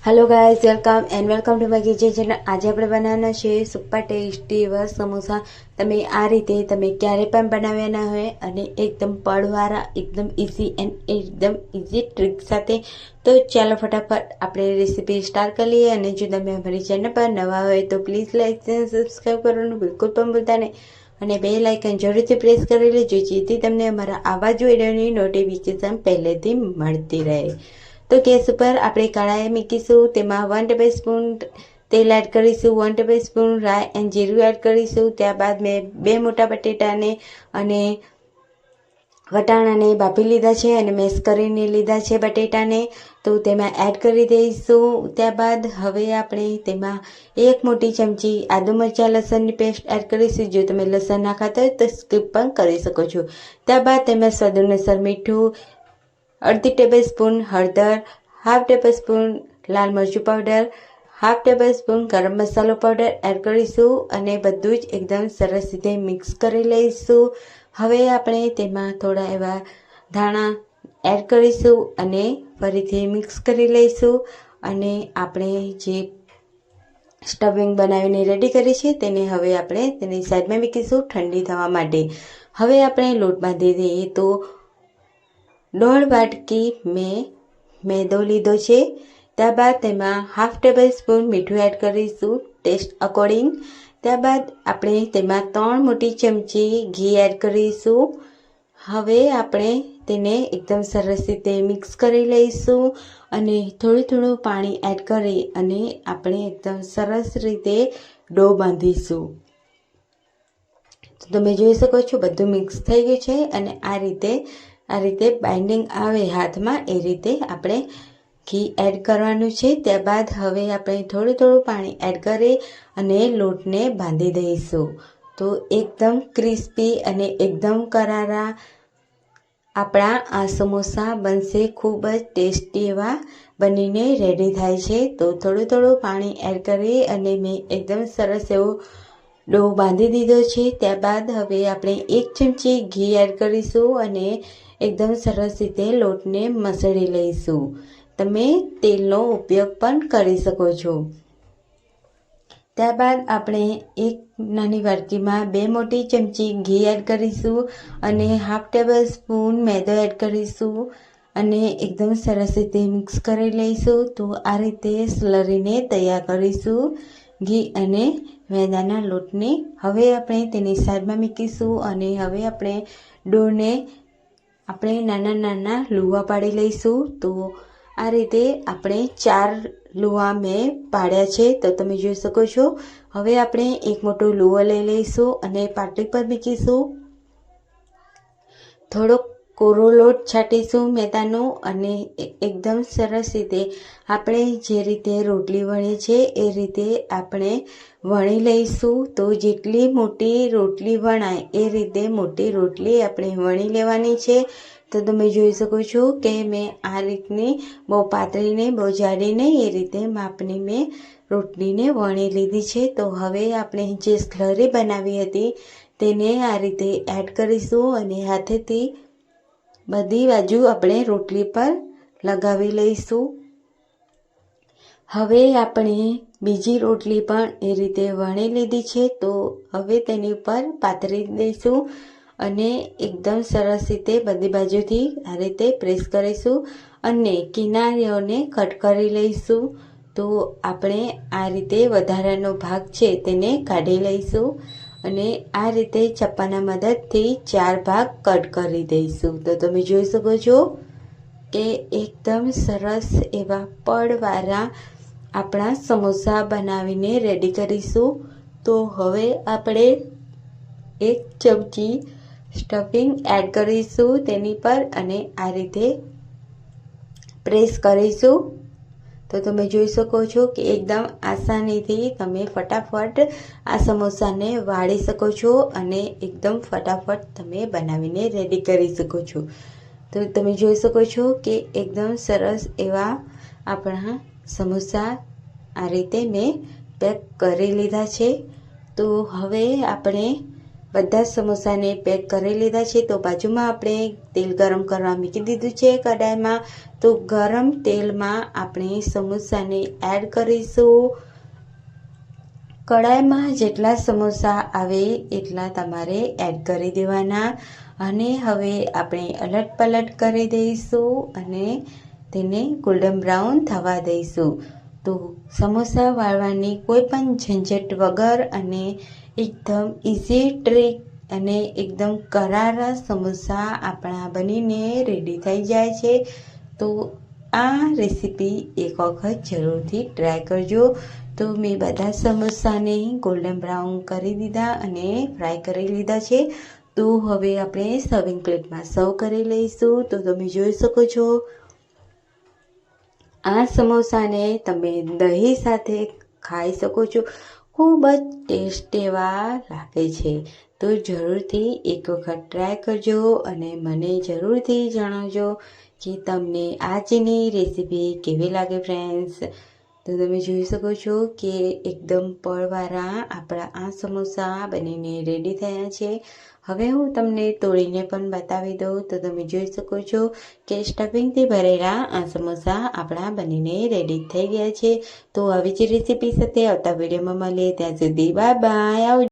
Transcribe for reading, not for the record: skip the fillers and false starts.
Hello guys, welcome to my kitchen channel. आज આપણે બનાવવાના છે સુપર ટેસ્ટી એવા સમોસા। તમે આ રીતે તમે ક્યારે પણ બનાવ્યા ના હોય અને એકદમ પડવાળા, એકદમ ઇઝી એન્ડ એકદમ ઇઝી ટ્રીક સાથે। તો ચાલો ફટાફટ આપણે રેસીપી સ્ટાર્ટ કરી લઈએ। અને જો તમે અમારી ચેનલ પર નવા હોય તો પ્લીઝ લાઈક અને સબસ્ક્રાઈબ કરવાનું બિલકુલ પણ ભૂલતા નહીં અને બેલ આઇકન જરૂરથી પ્રેસ કરી લેજો, જેથી તમને અમારા આવા જ વિડીયોની નોટિફિકેશન પહેલેથી મળતી રહે। तो गैस पर આપણે કઢાઈ મૂકીશું, તેમાં 1 ટેબલસ્પૂન તેલ એડ કરીશું, 1 ટેબલસ્પૂન રાઈ એન્ડ જીરું એડ કરીશું। ત્યારબાદ મેં 2 મોટા બટેટાને અને વટાણાને બાફી લીધા છે અને મેશ કરીને લીધા છે બટેટાને, તો તેમાં એડ કરી દઈશું। ત્યારબાદ હવે આપણે તેમાં 1 મોટી ચમચી આદુ મરચાં લસણની પેસ્ટ એડ કરીશું। જો તમે લસણ ના ખાતા હોય તો સ્કીપ પણ કરી શકો છો। ત્યારબાદ તેમાં સ્વાદ અનુસાર મીઠું, अर्धी टेबलस्पून हळदर, हाफ टेबलस्पून लाल मरचुं पाउडर, हाफ टेबलस्पून गरम मसालो पाउडर एड करीशुं અને બધું જ એકદમ સરસ રીતે મિક્સ કરી લઈશું। હવે આપણે તેમાં થોડા એવા ધાણા એડ કરીશું અને ફરીથી મિક્સ કરી લઈશું। અને આપણે જે સ્ટફિંગ બનાવીને રેડી કરી છે તેને હવે આપણે તેની સાઈડમાં મૂકીશું ઠંડી થવા માટે। હવે આપણે લોટ બાંધી દઈએ। તો 1.5 વાટકી મેં મેદો લીધો છે। ત્યારબાદ તેમાં હાફ ટેબલસ્પૂન મીઠું એડ કરીશું ટેસ્ટ અકોર્ડિંગ। ત્યારબાદ આપણે તેમાં 3 મોટી ચમચી ઘી એડ કરીશું। હવે આપણે તેને એકદમ સરસ રીતે મિક્સ કરી લઈશું અને થોડું પાણી એડ કરી અને આપણે એકદમ સરસ રીતે ડો બાંધીશું। તો તમે જોઈ શકો છો બધું મિક્સ થઈ ગયું છે અને આ રીતે બાઇન્ડિંગ આવે હાથમાં એ રીતે આપણે ઘી એડ કરવાનું છે। ત્યારબાદ હવે આપણે થોડું પાણી એડ કરી અને લોટને બાંધી દઈશું। તો એકદમ ક્રિસ્પી અને એકદમ કરારા આપણા આ સમોસા બનશે, ખૂબ જ ટેસ્ટી એવા બનીને રેડી થાય છે। તો થોડું પાણી એડ કરી અને મેં એકદમ સરસ એવો ડો બાંધી દીધો છે। ત્યારબાદ હવે આપણે 1 ચમચી ઘી એડ કરીશું અને એકદમ સરસ રીતે લોટને મસળી લઈશું। તમે તેલનો ઉપયોગ પણ કરી શકો છો। ત્યારબાદ આપણે 1 નાની વાટકીમાં 2 મોટી ચમચી ઘી એડ કરીશું અને હાફ ટેબલસ્પૂન મેદો એડ કરીશું અને એકદમ સરસ રીતે મિક્સ કરી લઈશું। તો આ રીતે સ્લરીને તૈયાર કરીશું ઘી અને મેદાના લોટને। હવે આપણે તેની સાઈડમાં મૂકીશું અને હવે આપણે ડોને આપણે નાના લુવા પાડી લઈશું। તો આ રીતે આપણે 4 લુવા મેં પાડ્યા છે, તો તમે જોઈ શકો છો। હવે આપણે એક મોટો લુવો લઈ લઈશું અને પાટલી પર મૂકીશું। થોડો કોરો લોટ છાંટીશું મેદાનો અને એકદમ સરસ રીતે આપણે જે રીતે રોટલી વણીએ છે એ રીતે આપણે વણી લઈશું। તો જેટલી મોટી રોટલી વણાય એ રીતે મોટી રોટલી આપણે વણી લેવાની છે। તો તમે જોઈ શકો છો કે મેં આ રીતની બહુ પાતળી નહીં, બહુ જાડી નહીં, એ રીતે માપની મેં રોટલીને વણી લીધી છે। તો હવે આપણે જે સ્લરી બનાવી હતી તેને આ રીતે એડ કરીશું અને હાથેથી બધી બાજુ આપણે રોટલી પર લગાવી લઈશું। હવે આપણે બીજી રોટલી પણ એ રીતે વણી લીધી છે, તો હવે તેની ઉપર પાથરી દઈશું અને એકદમ સરસ રીતે બધી બાજુથી આ રીતે પ્રેસ કરીશું અને કિનારીઓને કટ કરી લઈશું। તો આપણે આ રીતે વધારાનો ભાગ છે તેને કાઢી લઈશું અને આ રીતે ચપ્પાના મદદથી 4 ભાગ કટ કરી દઈશું। તો તમે જોઈ શકો છો કે એકદમ સરસ એવા પડવાળા આપણા સમોસા બનાવીને રેડી કરીશું। તો હવે આપણે 1 ચમચી સ્ટફિંગ એડ કરીશું તેની પર અને આ રીતે પ્રેસ કરીશું। તો તમે જોઈ શકો છો કે એકદમ આસાનીથી તમે ફટાફટ આ સમોસાને વાળી શકો છો અને એકદમ ફટાફટ તમે બનાવીને રેડી કરી શકો છો। તો તમે જોઈ શકો છો કે એકદમ સરસ એવા આપણા સમોસા આ રીતે મેં પેક કરી લીધા છે। તો હવે આપણે બધા સમોસાને પેક કરી લીધા છે. તો બાજુમાં આપણે તેલ ગરમ કરવા મૂકી દીધું છે કઢાઈમાં. તો ગરમ તેલમાં આપણે સમોસાને એડ કરીશું. કઢાઈમાં જેટલા સમોસા આવે એટલા તમારે એડ કરી દેવાના. અને હવે આપણે અલટ પલટ કરી દઈશું અને તેને ગોલ્ડન બ્રાઉન થવા દઈશું. તો સમોસા વાળવાની કોઈ પણ ઝંઝટ વગર અને એકદમ ઇઝી ટ્રીક અને એકદમ કરારા સમોસા આપણા બનીને રેડી થઈ જાય છે. તો આ રેસીપી એક વખત જરૂરથી ટ્રાય કરજો. તો મેં બધા સમોસાને ગોલ્ડન બ્રાઉન કરી દીધા અને ફ્રાય કરી લીધા છે. તો હવે આપણે સર્વિંગ પ્લેટમાં સર્વ કરી લઈશું. તો તમે જોઈ શકો છો આ સમોસાને તમે દહીં સાથે ખાઈ શકો છો. ખૂબ જ ટેસ્ટ એવા લાગે છે. તો જરૂરથી એક વખત ટ્રાય કરજો અને મને જરૂરથી જણાવજો કે તમને આજની રેસીપી કેવી લાગે ફ્રેન્ડ્સ. તો તમે જોઈ શકો છો કે એકદમ પળવાળા આપણા આ સમોસા બનીને રેડી થયા છે. હવે હું તમને તોડીને પણ બતાવી દઉં. તો તમે જોઈ શકો છો કે સ્ટફિંગથી ભરેલા આ સમોસા આપણા બનીને રેડી થઈ ગયા છે. તો આવી જ રેસીપી સાથે આવતા વિડીયોમાં મળીએ. ત્યાં સુધી બાય બાય. આવજો.